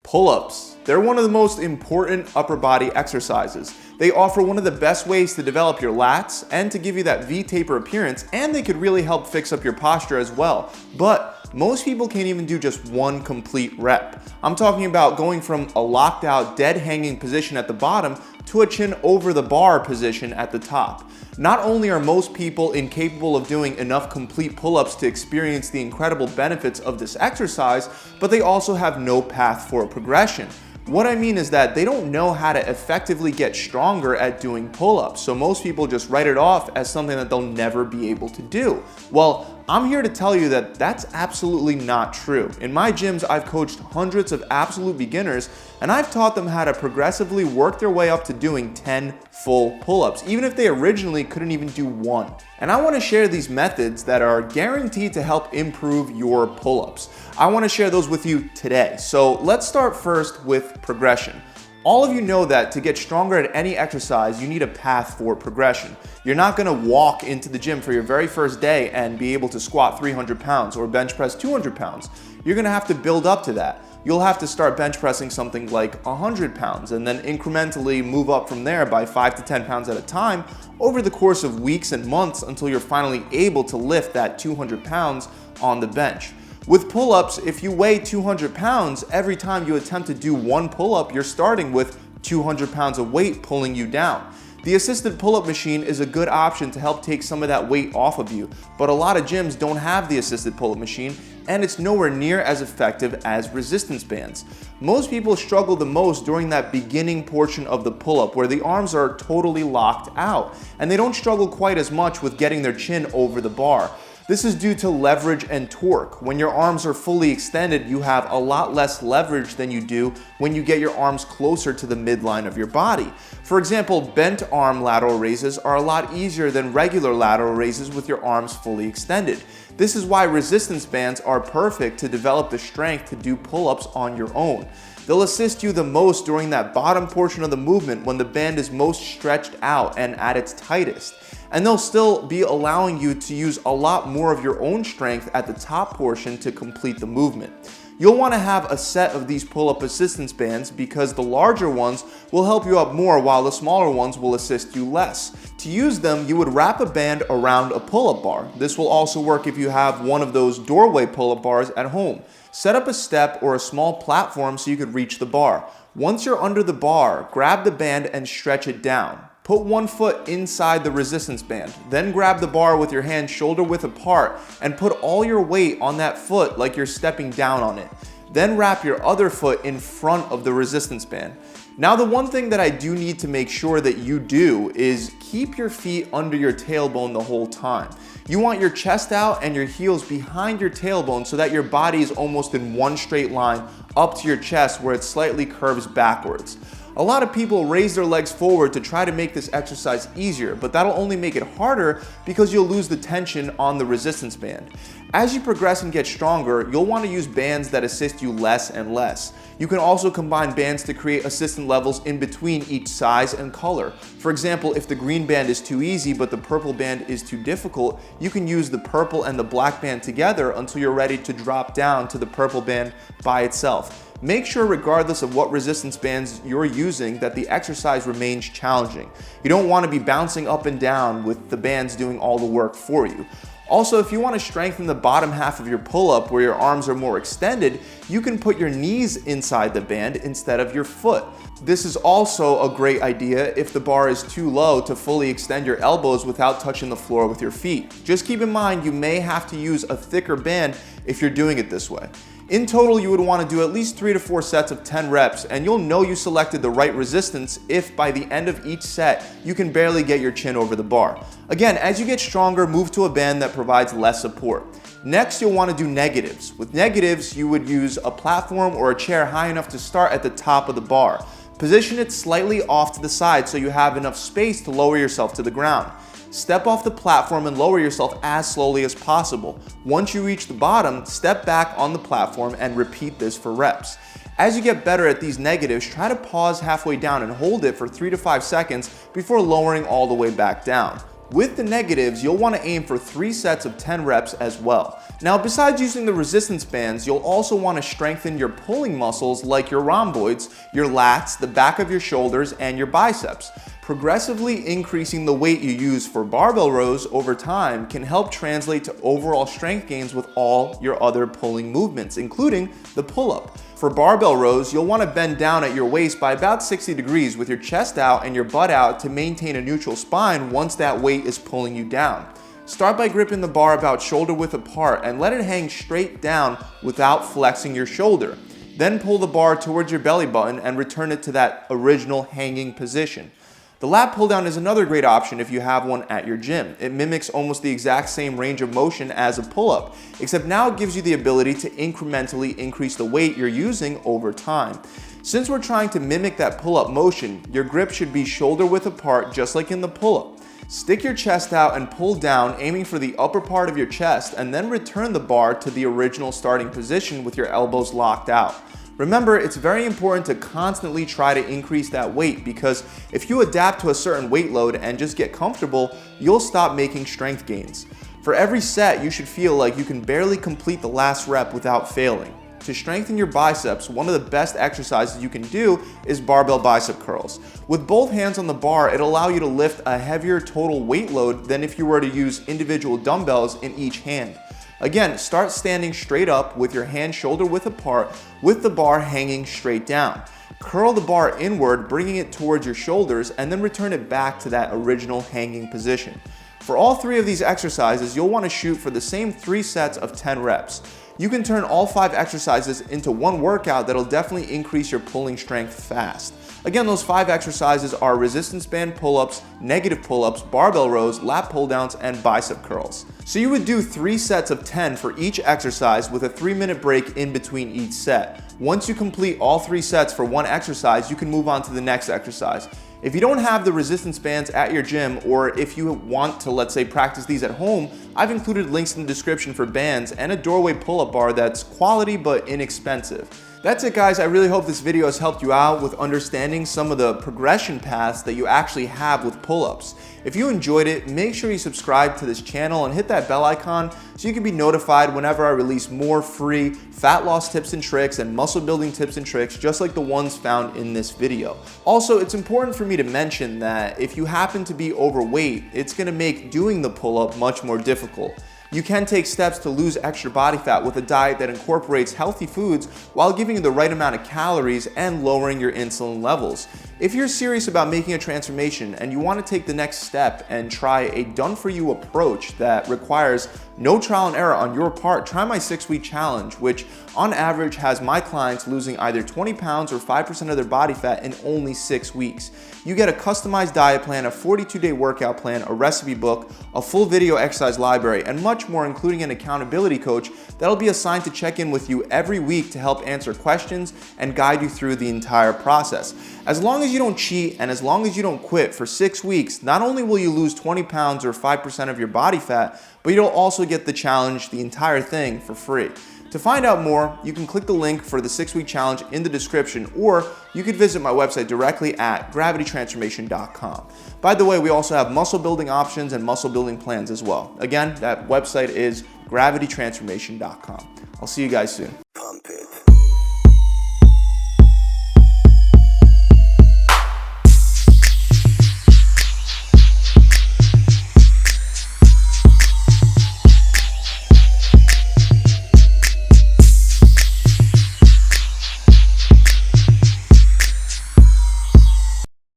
Pull-ups. They're one of the most important upper body exercises. They offer one of the best ways to develop your lats and to give you that V-taper appearance, and they could really help fix up your posture as well. But most people can't even do just one complete rep. I'm talking about going from a locked out, dead hanging position at the bottom to a chin over the bar position at the top. Not only are most people incapable of doing enough complete pull-ups to experience the incredible benefits of this exercise, but they also have no path for progression. What I mean is that they don't know how to effectively get stronger at doing pull-ups, so most people just write it off as something that they'll never be able to do. Well, I'm here to tell you that that's absolutely not true. In my gyms, I've coached hundreds of absolute beginners, and I've taught them how to progressively work their way up to doing 10 full pull-ups, even if they originally couldn't even do one. And I want to share these methods that are guaranteed to help improve your pull-ups. I want to share those with you today. So let's start first with progression. All of you know that to get stronger at any exercise, you need a path for progression. You're not going to walk into the gym for your very first day and be able to squat 300 pounds or bench press 200 pounds. You're going to have to build up to that. You'll have to start bench pressing something like 100 pounds and then incrementally move up from there by 5 to 10 pounds at a time over the course of weeks and months until you're finally able to lift that 200 pounds on the bench. With pull-ups, if you weigh 200 pounds, every time you attempt to do one pull-up, you're starting with 200 pounds of weight pulling you down. The assisted pull-up machine is a good option to help take some of that weight off of you, but a lot of gyms don't have the assisted pull-up machine, and it's nowhere near as effective as resistance bands. Most people struggle the most during that beginning portion of the pull-up where the arms are totally locked out, and they don't struggle quite as much with getting their chin over the bar. This is due to leverage and torque. When your arms are fully extended, you have a lot less leverage than you do when you get your arms closer to the midline of your body. For example, bent arm lateral raises are a lot easier than regular lateral raises with your arms fully extended. This is why resistance bands are perfect to develop the strength to do pull-ups on your own. They'll assist you the most during that bottom portion of the movement when the band is most stretched out and at its tightest. And they'll still be allowing you to use a lot more of your own strength at the top portion to complete the movement. You'll want to have a set of these pull-up assistance bands because the larger ones will help you up more while the smaller ones will assist you less. To use them, you would wrap a band around a pull-up bar. This will also work if you have one of those doorway pull-up bars at home. Set up a step or a small platform so you could reach the bar. Once you're under the bar, grab the band and stretch it down. Put one foot inside the resistance band, then grab the bar with your hands shoulder width apart and put all your weight on that foot like you're stepping down on it. Then wrap your other foot in front of the resistance band. Now, the one thing that I do need to make sure that you do is keep your feet under your tailbone the whole time. You want your chest out and your heels behind your tailbone so that your body is almost in one straight line up to your chest where it slightly curves backwards. A lot of people raise their legs forward to try to make this exercise easier, but that'll only make it harder because you'll lose the tension on the resistance band. As you progress and get stronger, you'll want to use bands that assist you less and less. You can also combine bands to create assistant levels in between each size and color. For example, if the green band is too easy but the purple band is too difficult, you can use the purple and the black band together until you're ready to drop down to the purple band by itself. Make sure, regardless of what resistance bands you're using, that the exercise remains challenging. You don't want to be bouncing up and down with the bands doing all the work for you. Also, if you want to strengthen the bottom half of your pull-up where your arms are more extended, you can put your knees inside the band instead of your foot. This is also a great idea if the bar is too low to fully extend your elbows without touching the floor with your feet. Just keep in mind you may have to use a thicker band if you're doing it this way. In total, you would want to do at least 3 to 4 sets of 10 reps, and you'll know you selected the right resistance if by the end of each set, you can barely get your chin over the bar. Again, as you get stronger, move to a band that provides less support. Next, you'll want to do negatives. With negatives, you would use a platform or a chair high enough to start at the top of the bar. Position it slightly off to the side so you have enough space to lower yourself to the ground. Step off the platform and lower yourself as slowly as possible. Once you reach the bottom, step back on the platform and repeat this for reps. As you get better at these negatives, try to pause halfway down and hold it for 3 to 5 seconds before lowering all the way back down. With the negatives, you'll want to aim for 3 sets of 10 reps as well. Now, besides using the resistance bands, you'll also want to strengthen your pulling muscles like your rhomboids, your lats, the back of your shoulders, and your biceps. Progressively increasing the weight you use for barbell rows over time can help translate to overall strength gains with all your other pulling movements, including the pull-up. For barbell rows, you'll want to bend down at your waist by about 60 degrees with your chest out and your butt out to maintain a neutral spine once that weight is pulling you down. Start by gripping the bar about shoulder width apart and let it hang straight down without flexing your shoulder. Then pull the bar towards your belly button and return it to that original hanging position. The lat pull down is another great option if you have one at your gym. It mimics almost the exact same range of motion as a pull-up, except now it gives you the ability to incrementally increase the weight you're using over time. Since we're trying to mimic that pull-up motion, your grip should be shoulder width apart just like in the pull-up. Stick your chest out and pull down, aiming for the upper part of your chest, and then return the bar to the original starting position with your elbows locked out. Remember, it's very important to constantly try to increase that weight, because if you adapt to a certain weight load and just get comfortable, you'll stop making strength gains. For every set, you should feel like you can barely complete the last rep without failing. To strengthen your biceps, one of the best exercises you can do is barbell bicep curls. With both hands on the bar, it'll allow you to lift a heavier total weight load than if you were to use individual dumbbells in each hand. Again, start standing straight up with your hands shoulder width apart with the bar hanging straight down. Curl the bar inward, bringing it towards your shoulders, and then return it back to that original hanging position. For all 3 of these exercises, you'll want to shoot for the same 3 sets of 10 reps. You can turn all 5 exercises into one workout that'll definitely increase your pulling strength fast. Again, those 5 exercises are resistance band pull-ups, negative pull-ups, barbell rows, lat pull-downs, and bicep curls. So you would do 3 sets of 10 for each exercise with a 3-minute break in between each set. Once you complete all 3 sets for one exercise, you can move on to the next exercise. If you don't have the resistance bands at your gym, or if you want to, let's say, practice these at home, I've included links in the description for bands and a doorway pull-up bar that's quality but inexpensive. That's it, guys. I really hope this video has helped you out with understanding some of the progression paths that you actually have with pull-ups. If you enjoyed it, make sure you subscribe to this channel and hit that bell icon so you can be notified whenever I release more free fat loss tips and tricks and muscle building tips and tricks just like the ones found in this video. Also, it's important for me to mention that if you happen to be overweight, it's going to make doing the pull-up much more difficult. You can take steps to lose extra body fat with a diet that incorporates healthy foods while giving you the right amount of calories and lowering your insulin levels. If you're serious about making a transformation and you want to take the next step and try a done-for-you approach that requires no trial and error on your part, try my 6-week challenge, which on average has my clients losing either 20 pounds or 5% of their body fat in only 6 weeks. You get a customized diet plan, a 42-day workout plan, a recipe book, a full video exercise library, and much more, including an accountability coach that'll be assigned to check in with you every week to help answer questions and guide you through the entire process. As long as you don't cheat and as long as you don't quit for 6 weeks, not only will you lose 20 pounds or 5% of your body fat, but you'll also get the challenge, the entire thing, for free. To find out more, you can click the link for the 6-week challenge in the description, or you could visit my website directly at gravitytransformation.com. By the way, we also have muscle building options and muscle building plans as well. Again, that website is gravitytransformation.com. I'll see you guys soon.